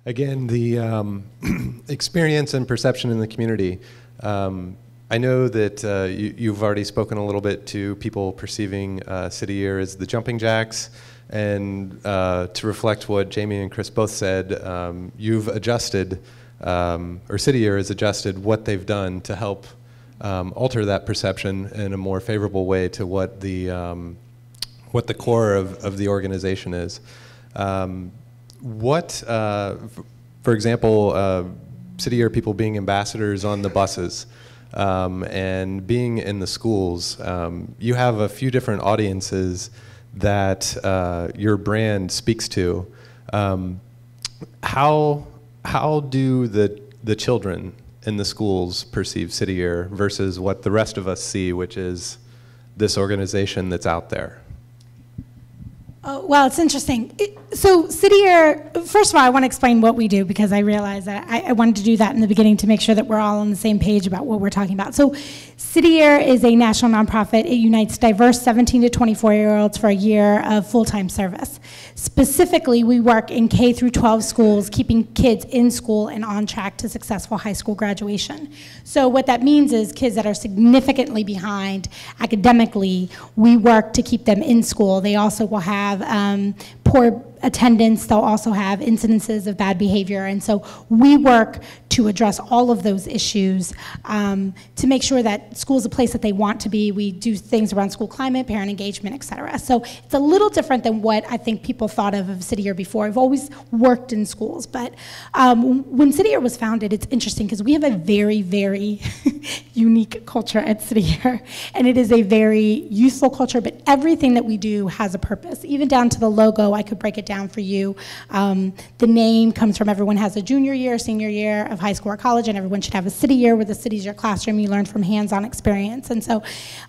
Again, the experience and perception in the community. I know that you've already spoken a little bit to people perceiving City Year as the jumping jacks, and to reflect what Jami and Chris both said, you've adjusted, or City Year has adjusted what they've done to help alter that perception in a more favorable way to what the core of the organization is. For example, City Year people being ambassadors on the buses, and being in the schools, you have a few different audiences that your brand speaks to. How do the children in the schools perceive City Year versus what the rest of us see, which is this organization that's out there? Well, it's interesting. So City Year, first of all, I want to explain what we do, because I realized that I wanted to do that in the beginning to make sure that we're all on the same page about what we're talking about. So City Year is a national nonprofit. It unites diverse 17 to 24-year-olds for a year of full-time service. Specifically, we work in K through 12 schools, keeping kids in school and on track to successful high school graduation. So what that means is kids that are significantly behind academically, we work to keep them in school. They also will have poor attendance, they'll also have incidences of bad behavior, and so we work to address all of those issues to make sure that school is a place that they want to be. We do things around school climate, parent engagement, et cetera. So it's a little different than what I think people thought of City Year before. I've always worked in schools, but when City Year was founded, it's interesting because we have a very, very unique culture at City Year, and it is a very youthful culture, but everything that we do has a purpose, even down to the logo. I could break it down for you. The name comes from everyone has a junior year, senior year of high school or college, and everyone should have a City Year, where the city's your classroom. You learn from hands-on experience. And so,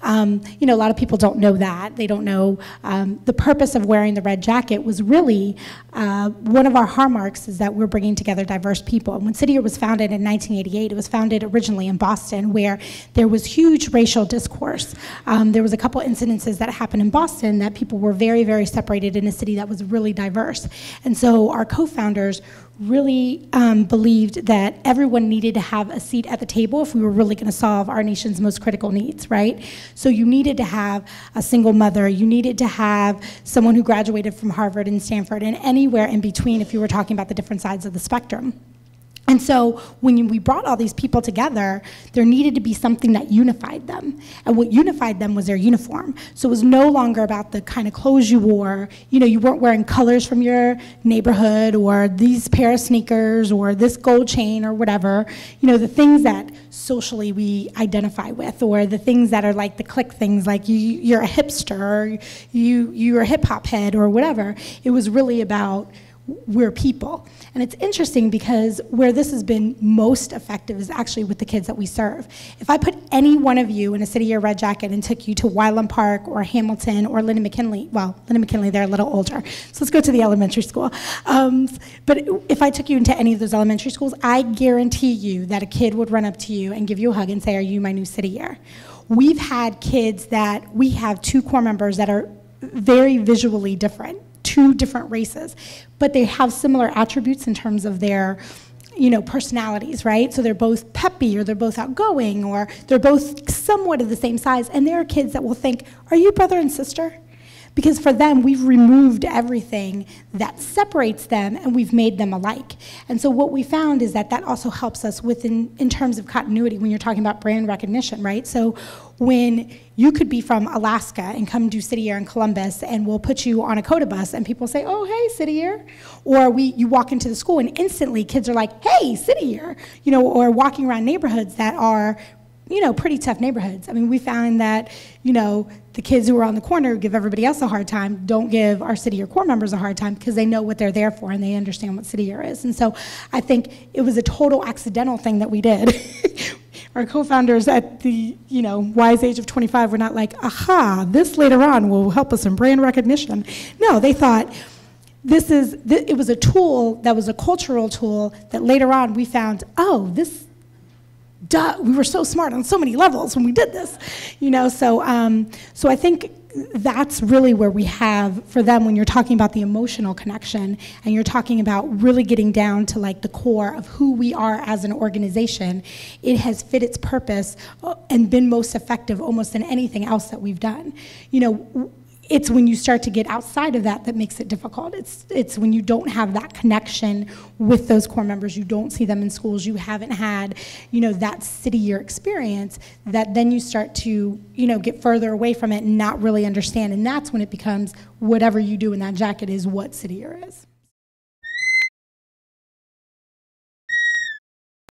you know, a lot of people don't know that. They don't know the purpose of wearing the red jacket was really one of our hallmarks is that we're bringing together diverse people. And when City Year was founded in 1988, it was founded originally in Boston, where there was huge racial discourse. There was a couple incidences that happened in Boston that people were very, very separated in a city that was really diverse. And so our co-founders really believed that everyone needed to have a seat at the table if we were really going to solve our nation's most critical needs, right? So you needed to have a single mother, you needed to have someone who graduated from Harvard and Stanford, and anywhere in between if you were talking about the different sides of the spectrum. And so when we brought all these people together, there needed to be something that unified them. And what unified them was their uniform. So it was no longer about the kind of clothes you wore. You know, you weren't wearing colors from your neighborhood or these pair of sneakers or this gold chain or whatever. You know, the things that socially we identify with, or the things that are like the clique things, like you're a hipster or you're a hip hop head or whatever. It was really about we're people. And it's interesting because where this has been most effective is actually with the kids that we serve. If I put any one of you in a City Year red jacket and took you to Wylam Park or Hamilton or Lyndon McKinley, well, Lyndon McKinley, they're a little older, so let's go to the elementary school. But if I took you into any of those elementary schools, I guarantee you that a kid would run up to you and give you a hug and say, "Are you my new City Year?" We've had kids that, we have two core members that are very visually different, two different races, but they have similar attributes in terms of their, you know, personalities, right? So they're both peppy, or they're both outgoing, or they're both somewhat of the same size, and there are kids that will think, "Are you brother and sister?" Because for them, we've removed everything that separates them and we've made them alike. And so what we found is that that also helps us in terms of continuity when you're talking about brand recognition, right? So when you could be from Alaska and come do City Year in Columbus, and we'll put you on a COTA bus and people say, "Oh, hey, City Year." Or you walk into the school and instantly kids are like, "Hey, City Year." You know, or walking around neighborhoods that are, you know, pretty tough neighborhoods. I mean, we found that, you know, the kids who are on the corner who give everybody else a hard time don't give our City Year core members a hard time because they know what they're there for and they understand what City Year is. And so I think it was a total accidental thing that we did. Our co-founders at the, you know, wise age of 25 were not like, "Aha, this later on will help us in brand recognition." No, they thought, it was a tool that was a cultural tool that later on we found, oh, we were so smart on so many levels when we did this, you know. So I think that's really where we have, for them, when you're talking about the emotional connection, and you're talking about really getting down to like the core of who we are as an organization, it has fit its purpose and been most effective almost in anything else that we've done. You know, it's when you start to get outside of that that makes it difficult. It's when you don't have that connection with those core members, you don't see them in schools, you haven't had, you know, that city year experience, that then you start to, you know, get further away from it and not really understand. And that's when it becomes whatever you do in that jacket is what city year is.